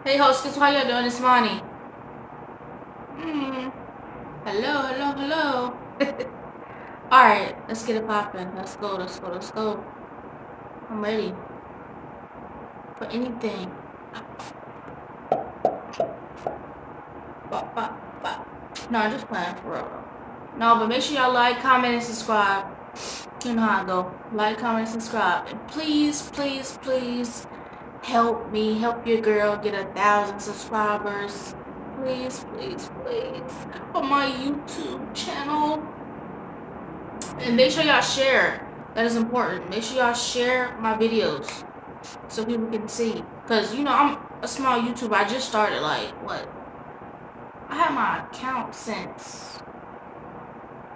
Hey hostess, how you doing this morning? Hello. Alright, let's get it popping. Let's go. I'm ready for anything. No, I'm just playing for real. No, but make sure y'all like, comment, and subscribe. You know how I go. Like, comment, and subscribe. And please help me, help your girl get 1,000 subscribers. Please on my YouTube channel. And make sure y'all share. That is important. Make sure y'all share my videos so people can see. Because, I'm a small YouTuber. I just started, I had my account since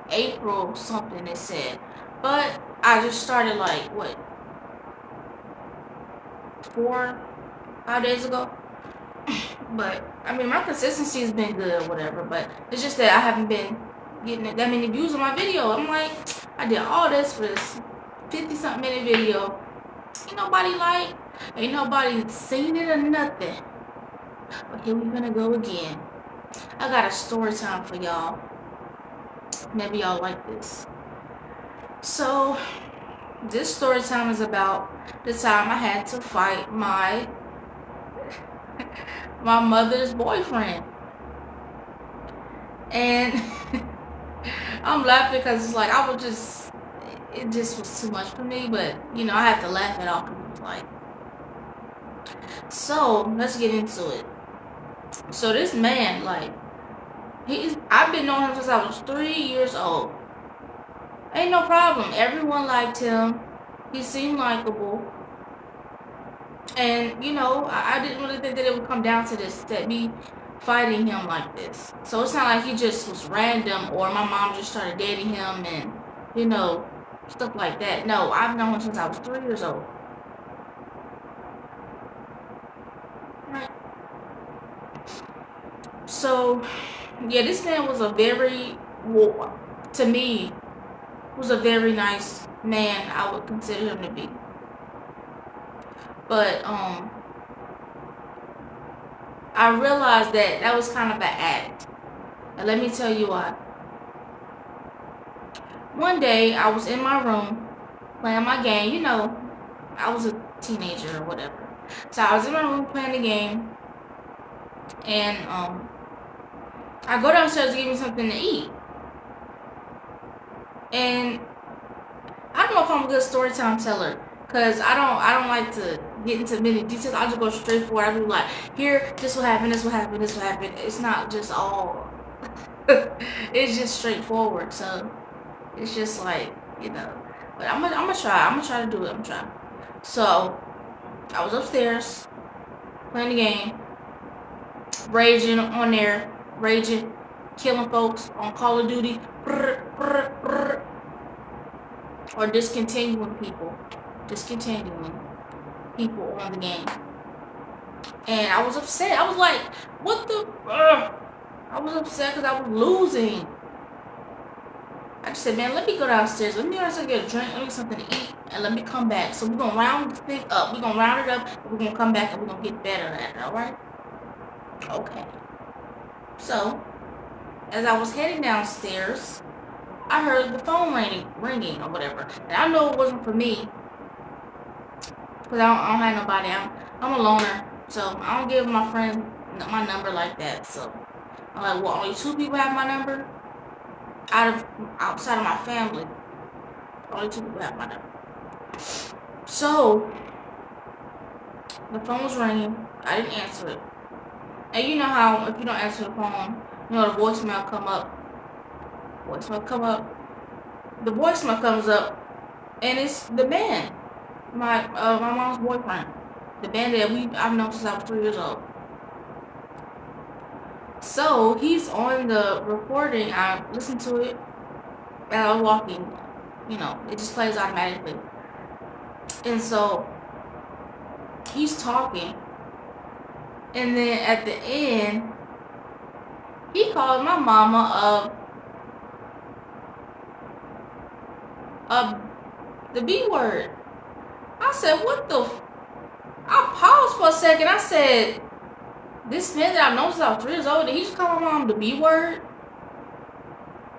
April something, it said. But I just started, 4-5 days ago. But, I mean, my consistency has been good or whatever. But it's just that I haven't been getting that many views on my video. I'm like, I did all this for this 50-something minute video. Ain't nobody seen it or nothing. But here we gonna go again. I got a story time for y'all. Maybe y'all like this. So, this story time is about the time I had to fight my mother's boyfriend. And I'm laughing because it's like it just was too much for me, but I have to laugh it off. So let's get into it. So this man, I've been knowing him since I was 3 years old. Ain't no problem. Everyone liked him. He seemed likable. And, I didn't really think that it would come down to this, that me fighting him like this. So it's not like he just was random or my mom just started dating him and, stuff like that. No, I've known him since I was 3 years old. Right. So, yeah, this man was to me, was a very nice man. I would consider him to be. But, I realized that was kind of an act. And let me tell you why. One day, I was in my room playing my game. I was a teenager or whatever. So I was in my room playing the game. And I go downstairs to get me something to eat. And I don't know if I'm a good storytime teller. Because I don't like to get into many details. I'll just go straight forward. I'll be like, here, this will happen. It's not just all... it's just straightforward. So, it's just but I'm gonna try. I'm gonna try to do it. I'm trying. So, I was upstairs, playing the game, raging on there, killing folks on Call of Duty, or discontinuing people on the game. And I was upset. I was like, what the... I was upset because I was losing. I just said, man, let me go downstairs. Let me get a drink, let me get something to eat, and let me come back. So we're going to round this thing up. We're going to round it up, and we're going to come back, and we're going to get better at it, all right? Okay. So, as I was heading downstairs, I heard the phone ringing or whatever. And I know it wasn't for me, because I don't have nobody. I'm a loner, so I don't give my friend my number like that. So, I'm like, well, only 2 people have my number? Outside of my family, only 2 people have my number. So the phone was ringing. I didn't answer it. And you know how if you don't answer the phone, the voicemail come up. The voicemail comes up, and it's the man, my mom's boyfriend, the man that I've known since I was 3 years old. So he's on the recording. I listened to it, and I was walking. It just plays automatically. And so he's talking, and then at the end, he called my mama the B word. I said, what the? I paused for a second. I said, This man that I've known since I was 3 years old, did he just call my mom the B word?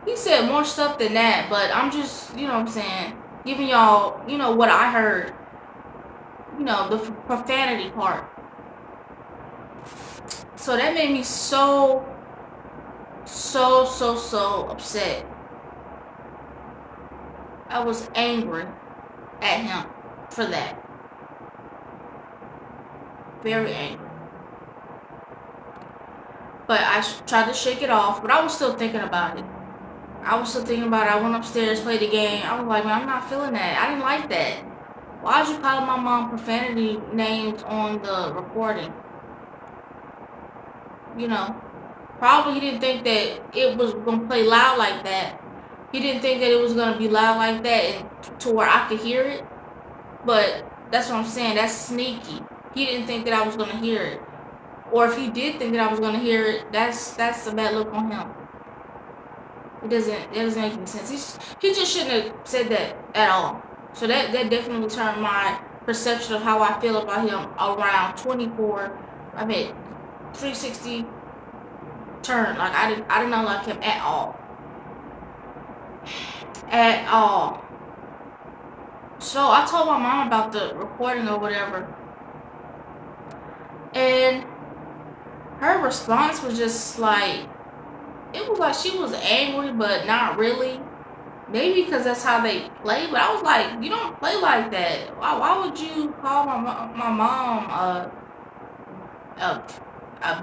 He said more stuff than that, but I'm just, you know what I'm saying, giving y'all, you know, what I heard. You know, the profanity part. So that made me so upset. I was angry at him for that. Very angry. But I tried to shake it off, but I was still thinking about it. I went upstairs, played the game. I was like, man, I'm not feeling that. I didn't like that. Why'd you call my mom profanity names on the recording? You know, probably he didn't think that it was going to play loud like that. He didn't think that it was going to be loud like that and to where I could hear it. But that's what I'm saying. That's sneaky. He didn't think that I was going to hear it. Or if he did think that I was going to hear it, that's a bad look on him. It doesn't make any sense. He just shouldn't have said that at all. So that definitely turned my perception of how I feel about him around 24. I mean, 360 turn. Like I did not like him at all. At all. So I told my mom about the recording or whatever. And her response was just like, it was like she was angry, but not really. Maybe because that's how they play, but I was like, you don't play like that. Why would you call my mom a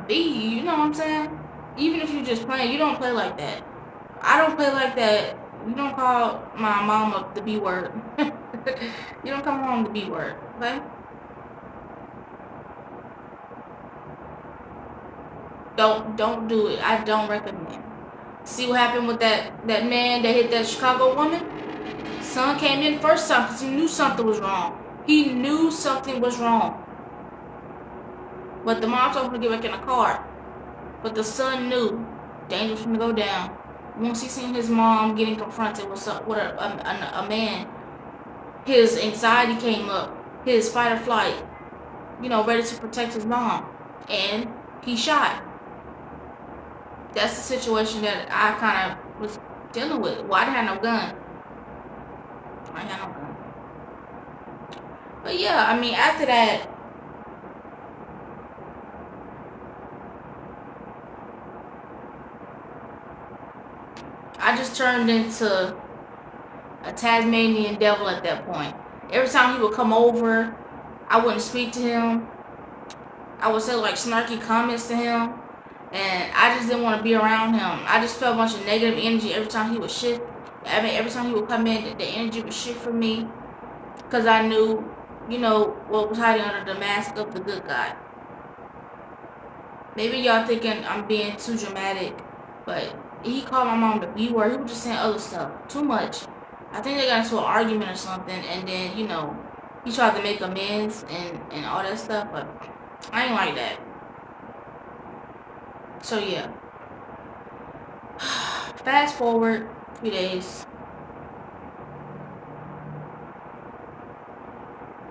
B? You know what I'm saying? Even if you just playing, you don't play like that. I don't play like that. You don't call my mom the B word. You don't call my mom the B word, okay? Don't do it. I don't recommend. See what happened with that man that hit that Chicago woman? Son came in first time because he knew something was wrong. He knew something was wrong. But the mom told him to get back in the car. But the son knew danger was going to go down. Once he seen his mom getting confronted with a man, his anxiety came up. His fight or flight, you know, ready to protect his mom. And he shot. That's the situation that I kind of was dealing with. Well, I didn't have no gun. But yeah, I mean, after that, I just turned into a Tasmanian devil at that point. Every time he would come over, I wouldn't speak to him. I would say like snarky comments to him. And I just didn't want to be around him. I just felt a bunch of negative energy every time he would shift. I mean, every time he would come in, the energy would shift for me. Because I knew, you know, what was hiding under the mask of the good guy. Maybe y'all thinking I'm being too dramatic. But he called my mom the B word. He was just saying other stuff. Too much. I think they got into an argument or something. And then, you know, he tried to make amends and all that stuff. But I ain't like that. So yeah. Fast forward a few days.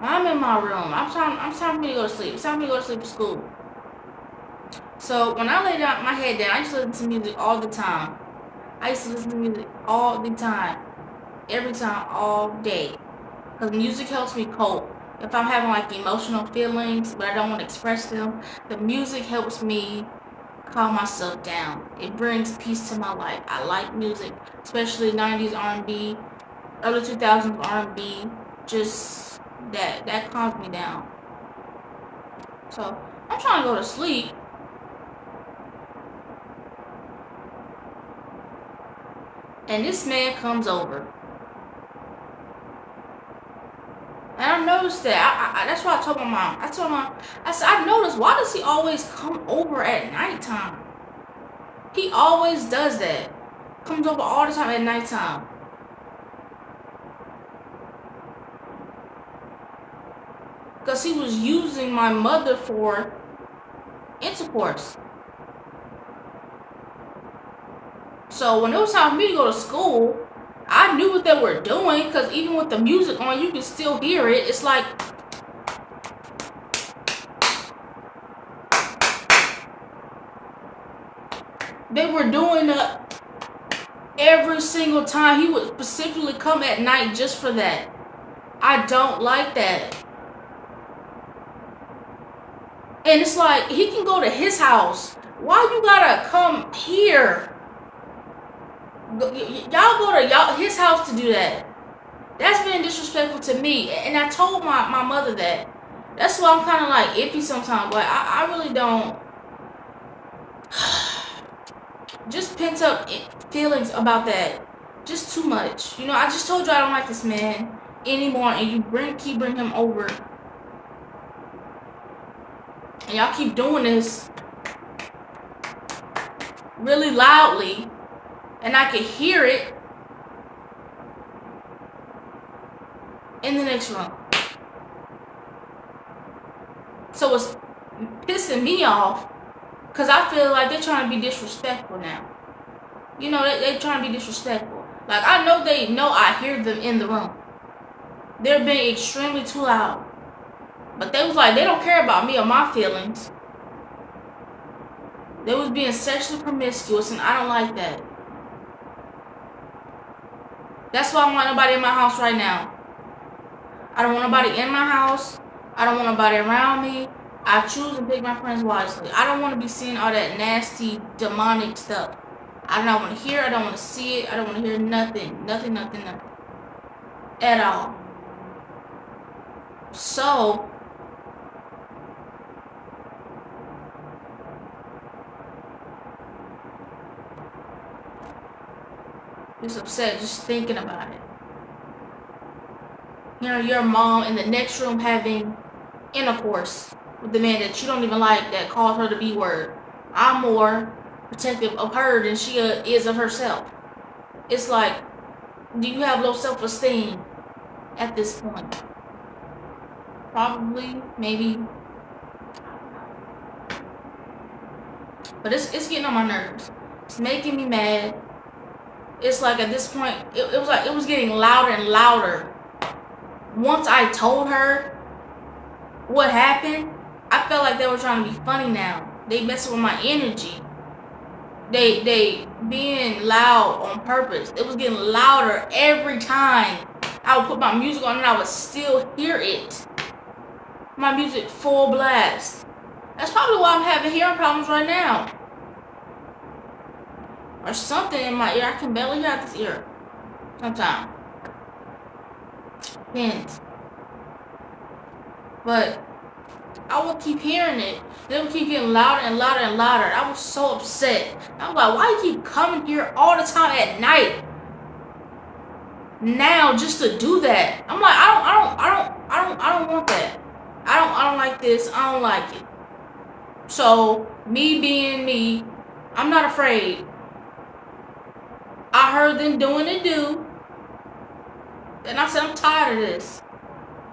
I'm in my room. I'm time for me to go to sleep. It's time for me to go to sleep for school. So when I lay down my head down, I used to listen to music all the time. I used to listen to music all the time. Every time, all day. Because music helps me cope. If I'm having like emotional feelings, but I don't want to express them, the music helps me calm myself down. It brings peace to my life. I like music, especially 90s R&B, early 2000s R&B. Just that calms me down. So I'm trying to go to sleep. And this man comes over. And I noticed that. I that's why I told my mom. I told my mom, I said, I noticed, why does he always come over at nighttime? He always does that. Comes over all the time at nighttime. Because he was using my mother for intercourse. So when it was time for me to go to school, I knew what they were doing. Because even with the music on, you can still hear it. It's like... They were doing that every single time. He would specifically come at night just for that. I don't like that. And it's like, he can go to his house. Why you gotta come here? Y'all go to his house to do that. That's being disrespectful to me. And I told my mother that. That's why I'm kind of like iffy sometimes. But I really don't. Just pent up feelings about that. Just too much. You know, I just told you I don't like this man anymore. And you keep bringing him over. And y'all keep doing this really loudly. And I can hear it in the next room. So it's pissing me off. Because I feel like they're trying to be disrespectful now. You know, they're trying to be disrespectful. Like, I know they know I hear them in the room. They're being extremely too loud. But they was like, they don't care about me or my feelings. They was being sexually promiscuous, and I don't like that. That's why I don't want nobody in my house right now. I don't want nobody in my house. I don't want nobody around me. I choose to pick my friends wisely. I don't want to be seeing all that nasty, demonic stuff. I do not want to hear it. I don't want to see it. I don't want to hear nothing. Nothing. At all. So, just upset just thinking about it. You know, your mom in the next room having intercourse with the man that you don't even like, that calls her the B word. I'm more protective of her than she is of herself. It's like, do you have low self-esteem at this point? Probably, maybe. But it's getting on my nerves. It's making me mad. It's like at this point, it was getting louder and louder. Once I told her what happened, I felt like they were trying to be funny now. They messing with my energy. They being loud on purpose. It was getting louder every time. I would put my music on and I would still hear it. My music full blast. That's probably why I'm having hearing problems right now. Or something in my ear. I can barely hear out this ear. Sometimes. Depends. But I would keep hearing it. They would keep getting louder and louder and louder. I was so upset. I was like, why you keep coming here all the time at night? Now just to do that. I'm like, I don't want that. I don't like this. I don't like it. So me being me, I'm not afraid. I heard them doing it do. And I said, I'm tired of this.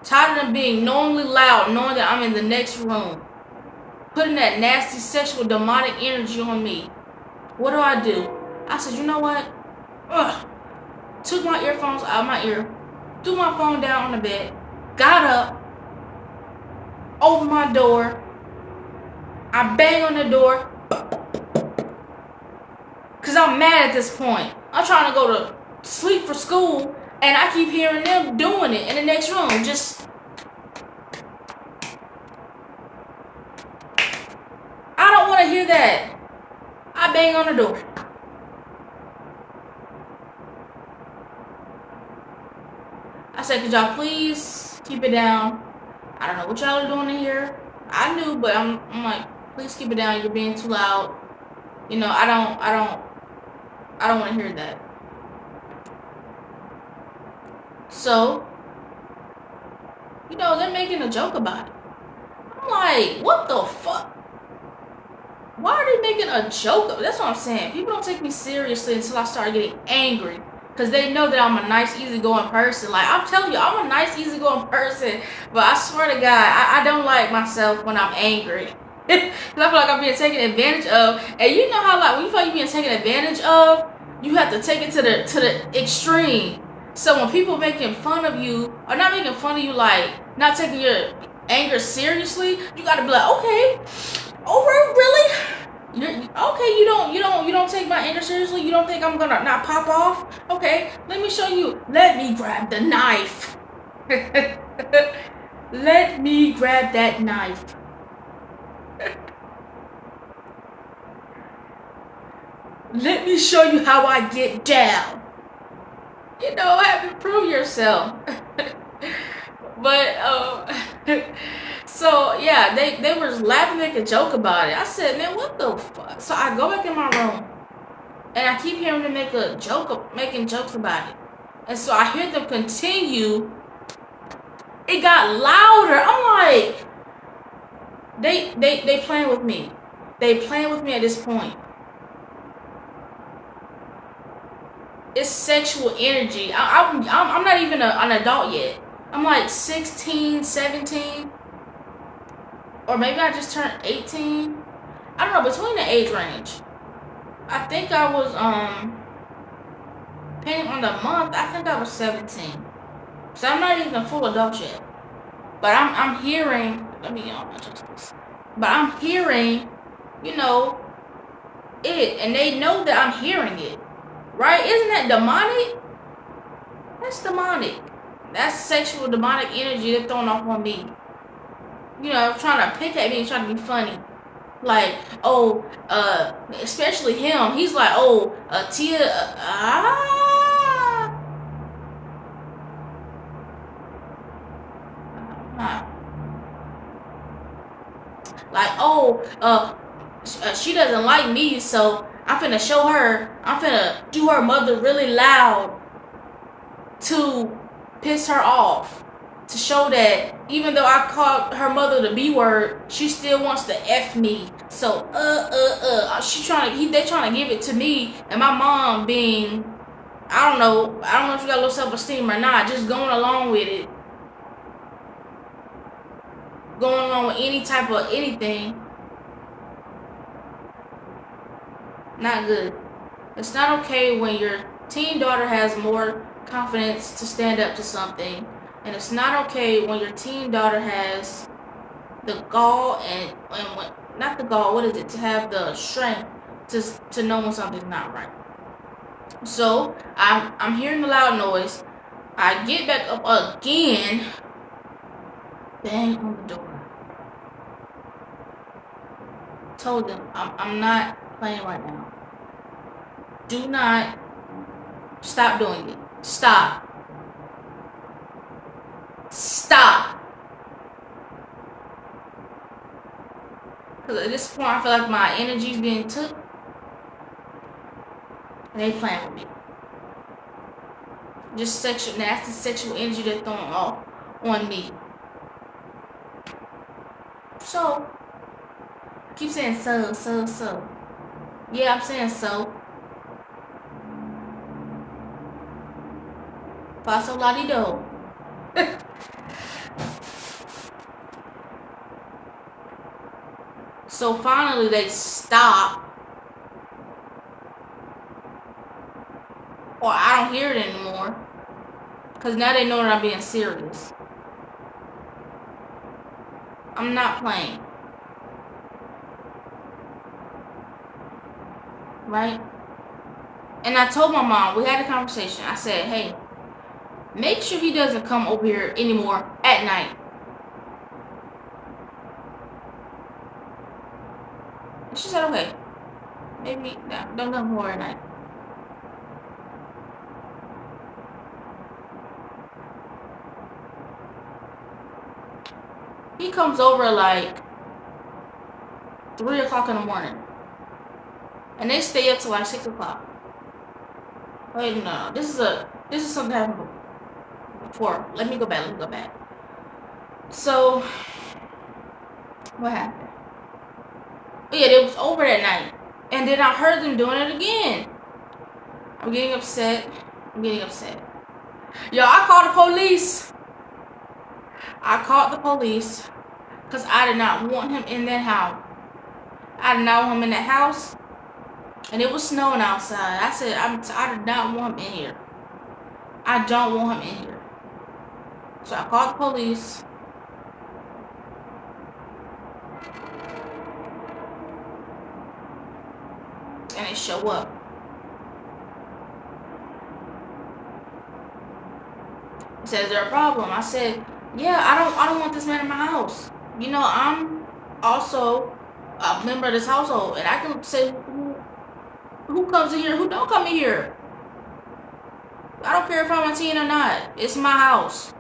Tired of them being knowingly loud, knowing that I'm in the next room. Putting that nasty sexual demonic energy on me. What do? I said, you know what? Took my earphones out of my ear. Threw my phone down on the bed. Got up. Opened my door. I bang on the door. Because I'm mad at this point. I'm trying to go to sleep for school. And I keep hearing them doing it in the next room. Just, I don't want to hear that. I bang on the door. I said, could y'all please keep it down? I don't know what y'all are doing in here. I knew, but I'm like, please keep it down. You're being too loud. You know, I don't want to hear that. So, you know, they're making a joke about it. I'm like, what the fuck? Why are they making a joke of it? That's what I'm saying. People don't take me seriously until I start getting angry. Because they know that I'm a nice, easygoing person. Like, I'm telling you, I'm a nice, easygoing person. But I swear to God, I don't like myself when I'm angry. Because I feel like I'm being taken advantage of. And you know how, like, when you feel like you're being taken advantage of, you have to take it to the extreme. So when people making fun of you, or not making fun of you, like, not taking your anger seriously, you gotta be like, okay, oh, really? Okay. You don't take my anger seriously. You don't think I'm gonna not pop off? Okay, let me show you. Let me grab the knife. Let me grab that knife. Let me show you how I get down. Have to prove yourself. But so yeah, they were laughing, making a joke about it. I said, man, what the fuck? So I go back in my room, and I keep hearing them making jokes about it. And so I hear them continue. It got louder. I'm like, they playing with me. They playing with me at this point. It's sexual energy. I'm not even an adult yet. I'm like 16, 17. Or maybe I just turned 18. I don't know, between the age range. I think I was, depending on the month, I think I was 17. So I'm not even a full adult yet. But I'm hearing, let me adjust this. But I'm hearing, it. And they know that I'm hearing it. Right? Isn't that demonic? That's demonic. That's sexual demonic energy they're throwing off on me. Trying to pick at me and trying to be funny. Like, oh, especially him. He's like, oh, Tia, like, oh, she doesn't like me, so I'm finna show her. I'm finna do her mother really loud to piss her off. To show that even though I called her mother the B word, she still wants to F me. So they trying to give it to me, and my mom being, I don't know if you got low self-esteem or not, just going along with it. Going along with any type of anything. Not good. It's not okay when your teen daughter has more confidence to stand up to something. And it's not okay when your teen daughter has the gall and when, not the gall, what is it? To have the strength to know when something's not right. So I'm hearing the loud noise. I get back up again. Bang on the door. Told them I'm not playing right now. Do not stop doing it. Stop. Because at this point, I feel like my energy is being took. And they playing with me. Just nasty sexual energy they're throwing off on me. So, I keep saying so. Yeah, I'm saying so. Faso la-di-do. So finally they stop. Or I don't hear it anymore. Because now they know that I'm being serious. I'm not playing. Right? And I told my mom, we had a conversation. I said, hey, make sure he doesn't come over here anymore at night. And she said, okay. Maybe don't come more at night. He comes over like 3 o'clock in the morning. And they stay up till like 6 o'clock. Wait, no. This is something that happened before. Let me go back. So, what happened? Oh, yeah, it was over that night. And then I heard them doing it again. I'm getting upset. Yo, I called the police. Because I did not want him in that house. And it was snowing outside. I said, I did not want him in here. I don't want him in here. So I called the police. and they show up. He said, "Is there a problem?" I said, "Yeah, I don't want this man in my house. You know, I'm also a member of this household, and I can say who comes in here, who don't come in here. I don't care if I'm a teen or not. It's my house.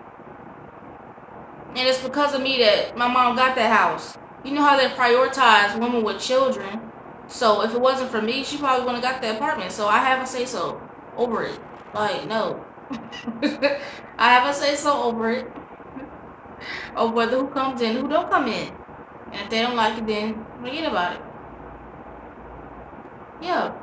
And it's because of me that my mom got that house. You know how they prioritize women with children. So if it wasn't for me, she probably wouldn't have got the apartment. So I have a say so over it. Like, no." I have a say so over it. Or whether who comes in, who don't come in. And if they don't like it, then forget about it. Yeah.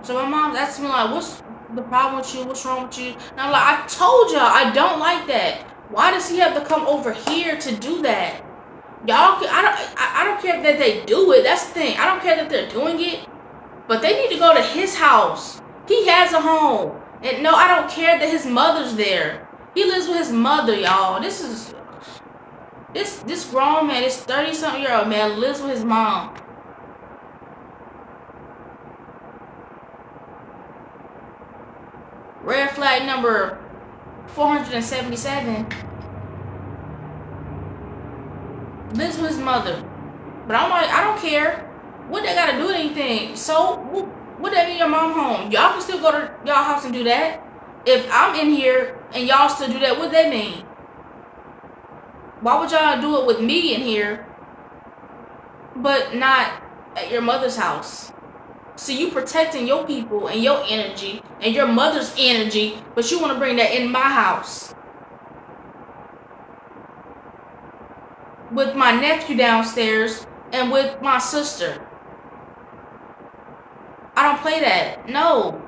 So my mom's asking me like, "What's the problem with you? What's wrong with you?" And I'm like, "I told y'all I don't like that. Why does he have to come over here to do that? Y'all, I don't care that they do it. That's the thing. I don't care that they're doing it, but they need to go to his house. He has a home, and no, I don't care that his mother's there. He lives with his mother, y'all. This grown man, this 30-something-year-old man lives with his mom." Red flag number 477. Lives with his mother. But I'm like, I don't care. What they gotta do with anything? So, what that mean your mom home? Y'all can still go to y'all house and do that. If I'm in here and y'all still do that, what that mean? Why would y'all do it with me in here, but not at your mother's house? So you protecting your people and your energy and your mother's energy, but you want to bring that in my house with my nephew downstairs and with my sister. I don't play that. No.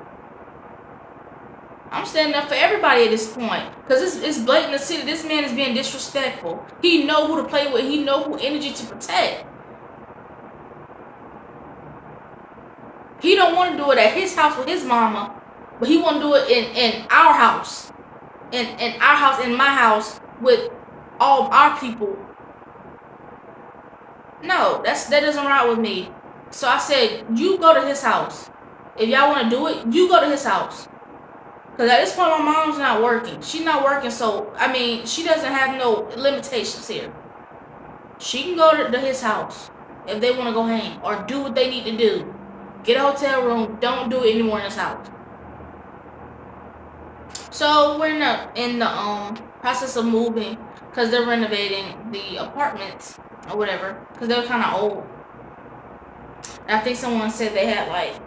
I'm standing up for everybody at this point, because it's blatant to see that this man is being disrespectful. He know who to play with. He know who energy to protect. He don't want to do it at his house with his mama, but he want to do it in our house. In our house, in my house, with all of our people. No, that doesn't ride with me. So I said, you go to his house. If y'all want to do it, you go to his house. Because at this point, my mom's not working. She's not working, so, I mean, she doesn't have no limitations here. She can go to his house if they want to go hang or do what they need to do. Get a hotel room. Don't do it anymore in this house. So we're in the process of moving because they're renovating the apartments or whatever because they're kind of old. And I think someone said they had like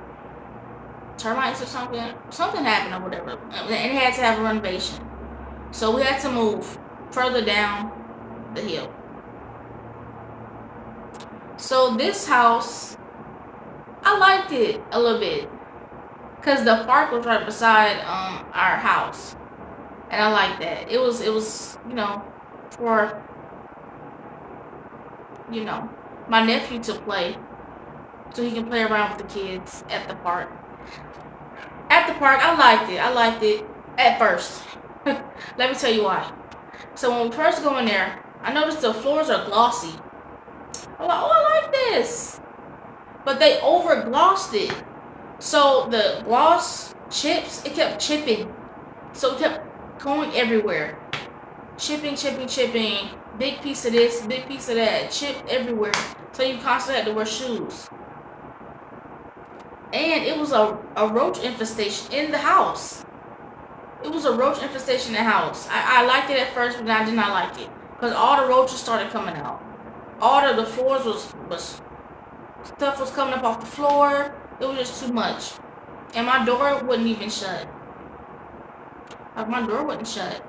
termites or something. Something happened or whatever, and it had to have a renovation. So we had to move further down the hill. So this house, I liked it a little bit because the park was right beside our house, and I liked that. It was for my nephew to play, so he can play around with the kids at the park. At the park, I liked it at first. Let me tell you why. So when we first go in there, I noticed the floors are glossy. I'm like, oh, I like this. But they over glossed it. So the gloss chips, it kept chipping. So it kept going everywhere. Chipping. Big piece of this, big piece of that. Chipped everywhere. So you constantly had to wear shoes. And it was a roach infestation in the house. It was a roach infestation in the house. I liked it at first, but I did not like it. Because all the roaches started coming out. All of the floors was stuff was coming up off the floor. It was just too much. And my door wouldn't even shut. Like my door wouldn't shut.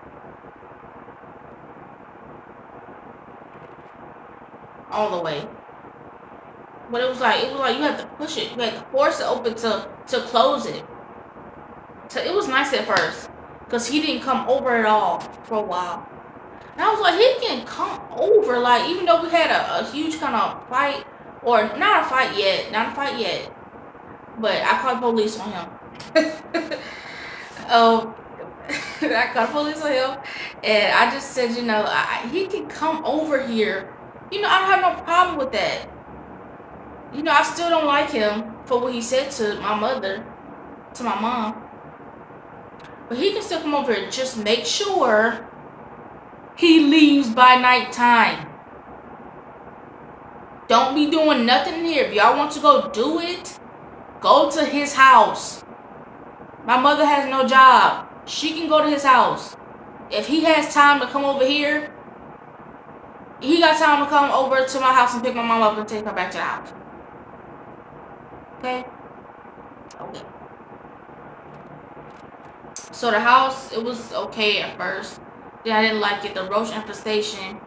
All the way. But it was like you had to push it. You had to force it open to close it. So it was nice at first. Because he didn't come over at all for a while. And I was like, he can come over. Like, even though we had a huge kind of fight. Or, not a fight yet. But I called police on him. I called police on him. And I just said, he can come over here. I don't have no problem with that. I still don't like him. for what he said to my mother, to my mom. But he can still come over here. Just make sure he leaves by nighttime. Don't be doing nothing in here. If y'all want to go do it, go to his house. My mother has no job. She can go to his house. If he has time to come over here, he got time to come over to my house and pick my mom up and take her back to the house. Okay? Okay. So the house, it was okay at first. Then I didn't like it. The roach infestation.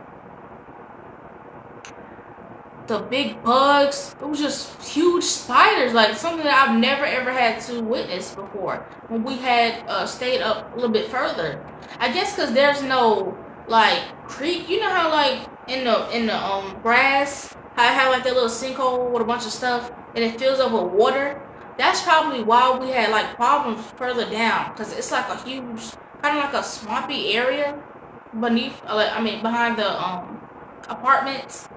The big bugs. It was just huge spiders. Like something that I've never ever had to witness before. When we had stayed up a little bit further. I guess because there's no like creek. You know how like in the grass, how I have like that little sinkhole with a bunch of stuff and it fills up with water. That's probably why we had like problems further down, because it's like a huge, kind of like a swampy area beneath. I mean, behind the apartments.